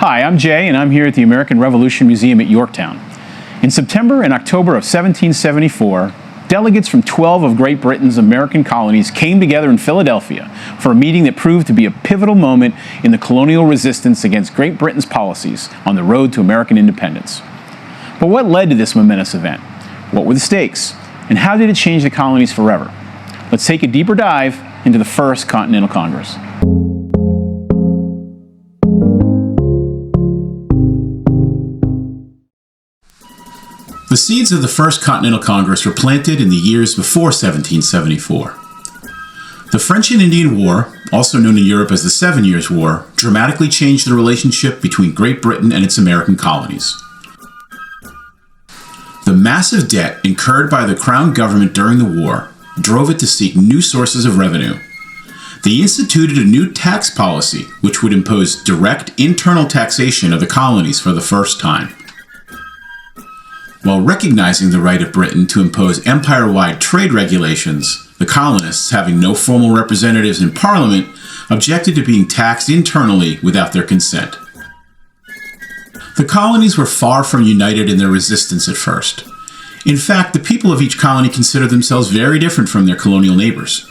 Hi, I'm Jay, and I'm here at the American Revolution Museum at Yorktown. In September and October of 1774, delegates from 12 of Great Britain's American colonies came together in Philadelphia for a meeting that proved to be a pivotal moment in the colonial resistance against Great Britain's policies on the road to American independence. But what led to this momentous event? What were the stakes? And how did it change the colonies forever? Let's take a deeper dive into the First Continental Congress. The seeds of the First Continental Congress were planted in the years before 1774. The French and Indian War, also known in Europe as the 7 Years' War, dramatically changed the relationship between Great Britain and its American colonies. The massive debt incurred by the Crown government during the war drove it to seek new sources of revenue. They instituted a new tax policy which would impose direct internal taxation of the colonies for the first time. While recognizing the right of Britain to impose empire-wide trade regulations, the colonists, having no formal representatives in Parliament, objected to being taxed internally without their consent. The colonies were far from united in their resistance at first. In fact, the people of each colony considered themselves very different from their colonial neighbors.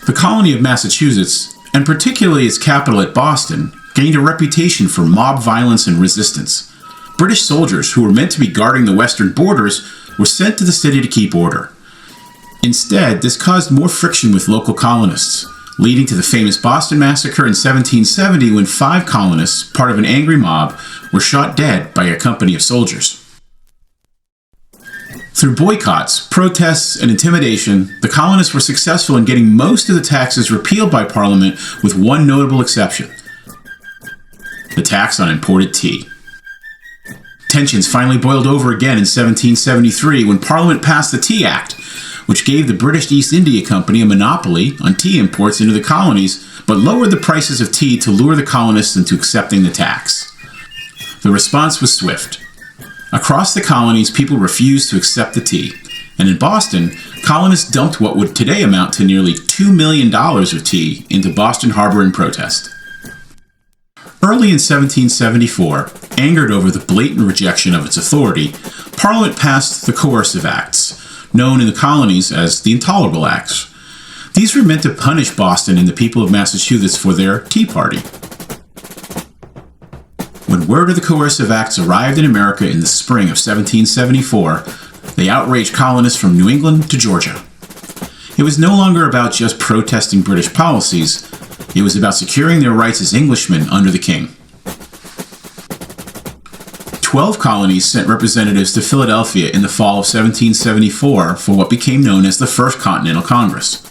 The colony of Massachusetts, and particularly its capital at Boston, gained a reputation for mob violence and resistance. British soldiers who were meant to be guarding the western borders were sent to the city to keep order. Instead, this caused more friction with local colonists, leading to the famous Boston Massacre in 1770 when 5 colonists, part of an angry mob, were shot dead by a company of soldiers. Through boycotts, protests, and intimidation, the colonists were successful in getting most of the taxes repealed by Parliament with one notable exception: the tax on imported tea. Tensions finally boiled over again in 1773 when Parliament passed the Tea Act, which gave the British East India Company a monopoly on tea imports into the colonies, but lowered the prices of tea to lure the colonists into accepting the tax. The response was swift. Across the colonies, people refused to accept the tea, and in Boston, colonists dumped what would today amount to nearly $2 million of tea into Boston Harbor in protest. Early in 1774, angered over the blatant rejection of its authority, Parliament passed the Coercive Acts, known in the colonies as the Intolerable Acts. These were meant to punish Boston and the people of Massachusetts for their Tea Party. When word of the Coercive Acts arrived in America in the spring of 1774, they outraged colonists from New England to Georgia. It was no longer about just protesting British policies. It was about securing their rights as Englishmen under the King. 12 colonies sent representatives to Philadelphia in the fall of 1774 for what became known as the First Continental Congress.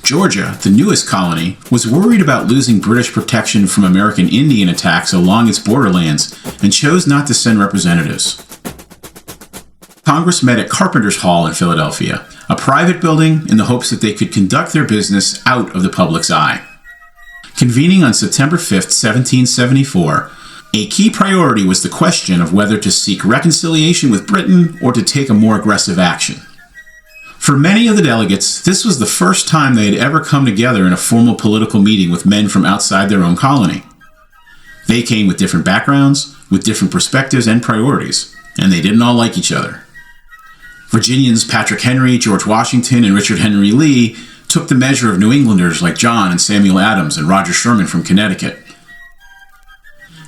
Georgia, the newest colony, was worried about losing British protection from American Indian attacks along its borderlands and chose not to send representatives. Congress met at Carpenter's Hall in Philadelphia, a private building, in the hopes that they could conduct their business out of the public's eye. Convening on September 5, 1774, a key priority was the question of whether to seek reconciliation with Britain or to take a more aggressive action. For many of the delegates, this was the first time they had ever come together in a formal political meeting with men from outside their own colony. They came with different backgrounds, with different perspectives and priorities, and they didn't all like each other. Virginians Patrick Henry, George Washington, and Richard Henry Lee took the measure of New Englanders like John and Samuel Adams and Roger Sherman from Connecticut.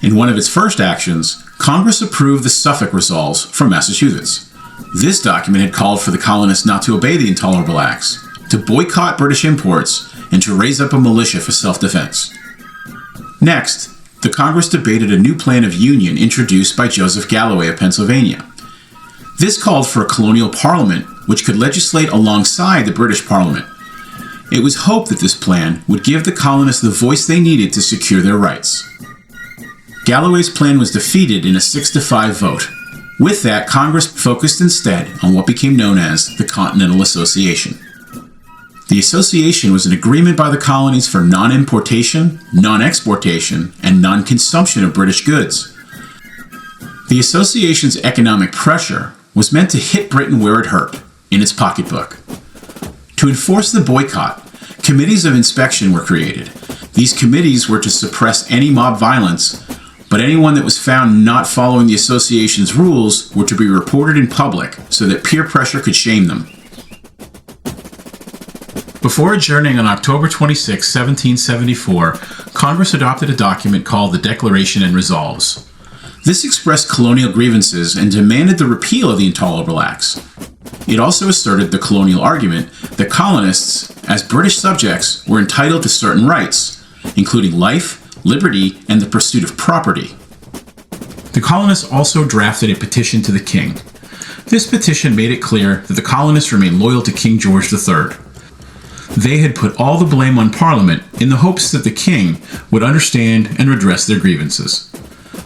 In one of its first actions, Congress approved the Suffolk Resolves from Massachusetts. This document had called for the colonists not to obey the Intolerable Acts, to boycott British imports, and to raise up a militia for self-defense. Next, the Congress debated a new plan of union introduced by Joseph Galloway of Pennsylvania. This called for a colonial parliament which could legislate alongside the British Parliament. It was hoped that this plan would give the colonists the voice they needed to secure their rights. Galloway's plan was defeated in a 6-5 vote. With that, Congress focused instead on what became known as the Continental Association. The association was an agreement by the colonies for non-importation, non-exportation, and non-consumption of British goods. The association's economic pressure was meant to hit Britain where it hurt, in its pocketbook. To enforce the boycott, committees of inspection were created. These committees were to suppress any mob violence, but anyone that was found not following the association's rules were to be reported in public so that peer pressure could shame them. Before adjourning on October 26, 1774, Congress adopted a document called the Declaration and Resolves. This expressed colonial grievances and demanded the repeal of the Intolerable Acts. It also asserted the colonial argument that colonists, as British subjects, were entitled to certain rights, including life, liberty, and the pursuit of property. The colonists also drafted a petition to the king. This petition made it clear that the colonists remained loyal to King George III. They had put all the blame on Parliament in the hopes that the king would understand and redress their grievances.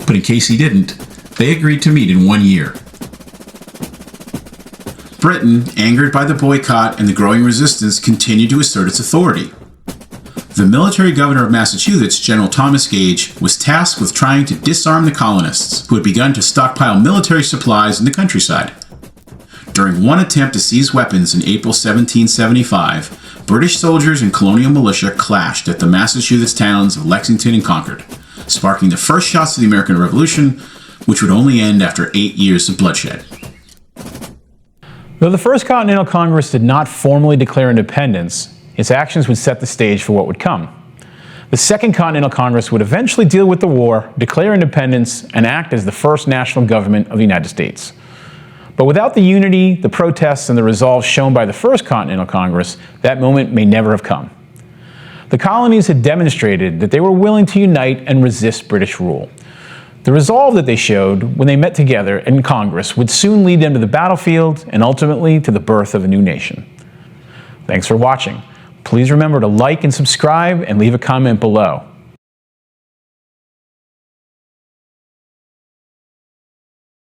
But in case he didn't, they agreed to meet in 1 year. Britain, angered by the boycott and the growing resistance, continued to assert its authority. The military governor of Massachusetts, General Thomas Gage, was tasked with trying to disarm the colonists, who had begun to stockpile military supplies in the countryside. During one attempt to seize weapons in April 1775, British soldiers and colonial militia clashed at the Massachusetts towns of Lexington and Concord, sparking the first shots of the American Revolution, which would only end after 8 years of bloodshed. Though the First Continental Congress did not formally declare independence, its actions would set the stage for what would come. The Second Continental Congress would eventually deal with the war, declare independence, and act as the first national government of the United States. But without the unity, the protests, and the resolve shown by the First Continental Congress, that moment may never have come. The colonies had demonstrated that they were willing to unite and resist British rule. The resolve that they showed when they met together in Congress would soon lead them to the battlefield and ultimately to the birth of a new nation. Thanks for watching. Please remember to like and subscribe and leave a comment below.